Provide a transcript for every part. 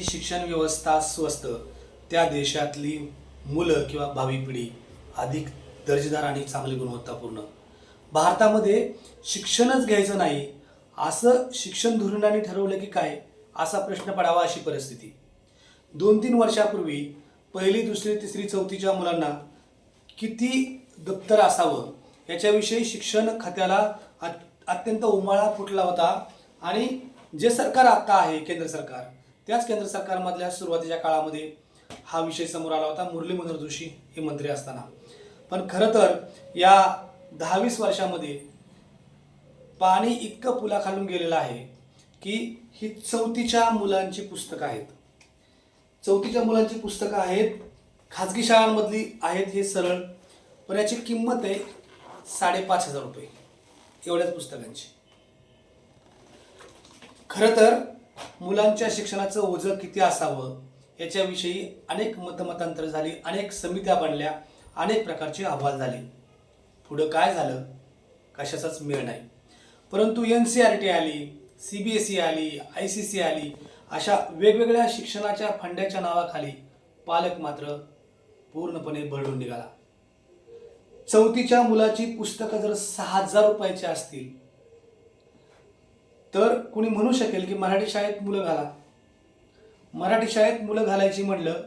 शिक्षण व्यवस्था स्वस्त त्या देशातली मुलं किंवा भावी पिढी अधिक दर्जेदार आणि चांगली गुणवत्तापूर्ण. भारतामध्ये शिक्षणच घ्यायचं नाही असं शिक्षण धोरणाने ठरवलं की काय असा प्रश्न पडावा अशी परिस्थिती. 2-3 वर्षापूर्वी पहिली, दुसरी, तिसरी, चौथीच्या मुलांना किती दप्तर असावं याच्याविषयी शिक्षण खात्याला अत्यंत उमाळा फुटला होता. आणि जे सरकार आता आहे केंद्र सरकार, त्याच केंद्र सरकारमधल्या सुरुवातीच्या काळामध्ये हा विषय समोर आला होता, मुरली मनोहर जोशी हे मंत्री असताना. पण खरं तर या 10-20 वर्षामध्ये पाणी इतकं पुलाखालून गेलेलं आहे की ही चौथीच्या मुलांची पुस्तकं आहेत. चौथीच्या मुलांची पुस्तकं आहेत, खाजगी शाळांमधली आहेत हे सरळ, पण याची किंमत आहे 5,500 रुपये एवढ्याच पुस्तकांची. खरं तर मुलांच्या शिक्षणाचं ओझं किती असावं याच्याविषयी अनेक मतमतांतर झाली, अनेक समित्या बनल्या, अनेक प्रकारचे अहवाल झाले. पुढं काय झालं कशाचाच मेळ नाही. परंतु NCERT आली, CBSE आली, ICC आली, अशा वेगवेगळ्या शिक्षणाच्या फंड्याच्या नावाखाली पालक मात्र पूर्णपणे भरडून निघाला. चौथीच्या मुलाची पुस्तकं जर 6,000 रुपयाची असतील तर कुणी म्हणू शकेल की मराठी शाळेत मुलं घाला. मराठी शाळेत मुलं घालायची म्हणलं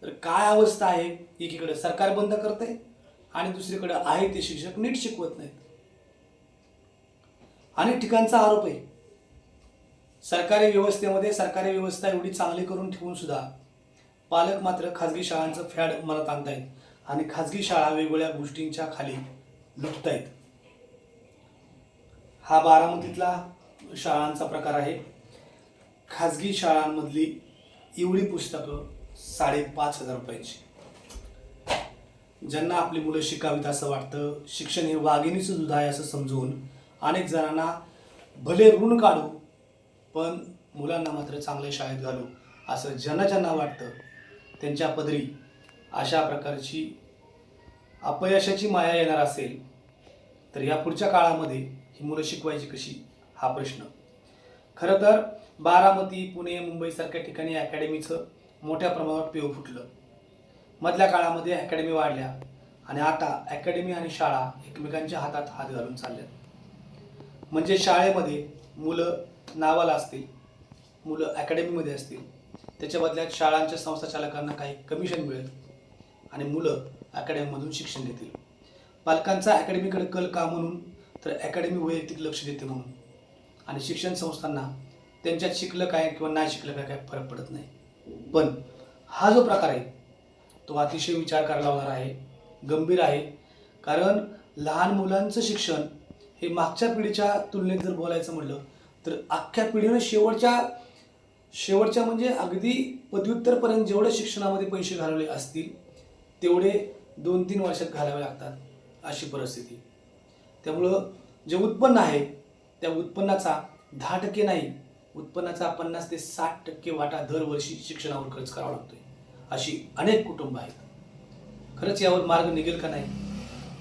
तर काय अवस्था आहे. एकीकडे सरकार बंद करते आणि दुसरीकडे आहे ते शिक्षक नीट शिकवत नाहीत. अनेक ठिकाणचा आरोप आहे. सरकारी व्यवस्थेमध्ये सरकारी व्यवस्था एवढी चांगली करून ठेवून सुद्धा पालक मात्र खाजगी शाळांचं फॅड मनात आणतायत आणि खाजगी शाळा वेगवेगळ्या गोष्टींच्या खाली लुटतायत. हा बारामतीतला शाळांचा प्रकार आहे. खाजगी शाळांमधली एवढी पुस्तकं 5,500 रुपयांची. ज्यांना आपली मुलं शिकावीत असं वाटतं, शिक्षण हे वाघिणीचं दूध आहे असं समजून अनेक जणांना भले ऋण काढू पण मुलांना मात्र चांगल्या शाळेत घालू असं ज्यांना वाटतं त्यांच्या पदरी अशा प्रकारची अपयशाची माया येणार असेल तर या पुढच्या काळामध्ये ही मुलं शिकवायची कशी हा प्रश्न. खरं तर बारामती, पुणे, मुंबईसारख्या ठिकाणी अकॅडमीचं मोठ्या प्रमाणावर पेव फुटलं. मधल्या काळामध्ये अकॅडमी वाढल्या आणि आता अकॅडमी आणि शाळा एकमेकांच्या हातात हात घालून चालल्या. म्हणजे शाळेमध्ये मुलं नावाला असतील, मुलं अकॅडमीमध्ये असतील, त्याच्या बदल्यात शाळांच्या संस्था चालकांना काही कमिशन मिळेल आणि मुलं अकॅडमीमधून शिक्षण घेतील. पालकांचा अकॅडमीकडे कल का म्हणून तर अकॅडमी वैयक्तिक लक्ष देते म्हणून, आणि शिक्षण संस्थांना त्यांच्यात शिकलं काय किंवा नाही शिकलं काय काय फरक पडत नाही. पण हा जो प्रकार आहे तो अतिशय विचार करायला लावणारा आहे, गंभीर आहे. कारण लहान मुलांचं शिक्षण हे मागच्या पिढीच्या तुलनेत जर बोलायचं म्हटलं तर अख्ख्या पिढीनं शेवटच्या म्हणजे अगदी पदव्युत्तरपर्यंत जेवढे शिक्षणामध्ये पैसे घालवले असतील तेवढे 2-3 वर्षात घालावे लागतात अशी परिस्थिती. त्यामुळं जे उत्पन्न आहे त्या उत्पन्नाचा 10% नाही, उत्पन्नाचा 50 ते 60% वाटा दरवर्षी शिक्षणावर खर्च करावा लागतोय. अशी अनेक कुटुंब आहेत. खरंच यावर मार्ग निघेल का नाही?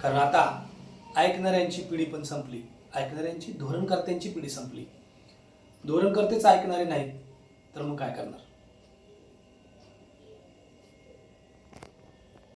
कारण आता ऐकणाऱ्यांची पिढी पण संपली, ऐकणाऱ्यांची धोरणकर्त्यांची पिढी संपली. धोरणकर्तेच ऐकणारे नाहीत तर मग काय करणार.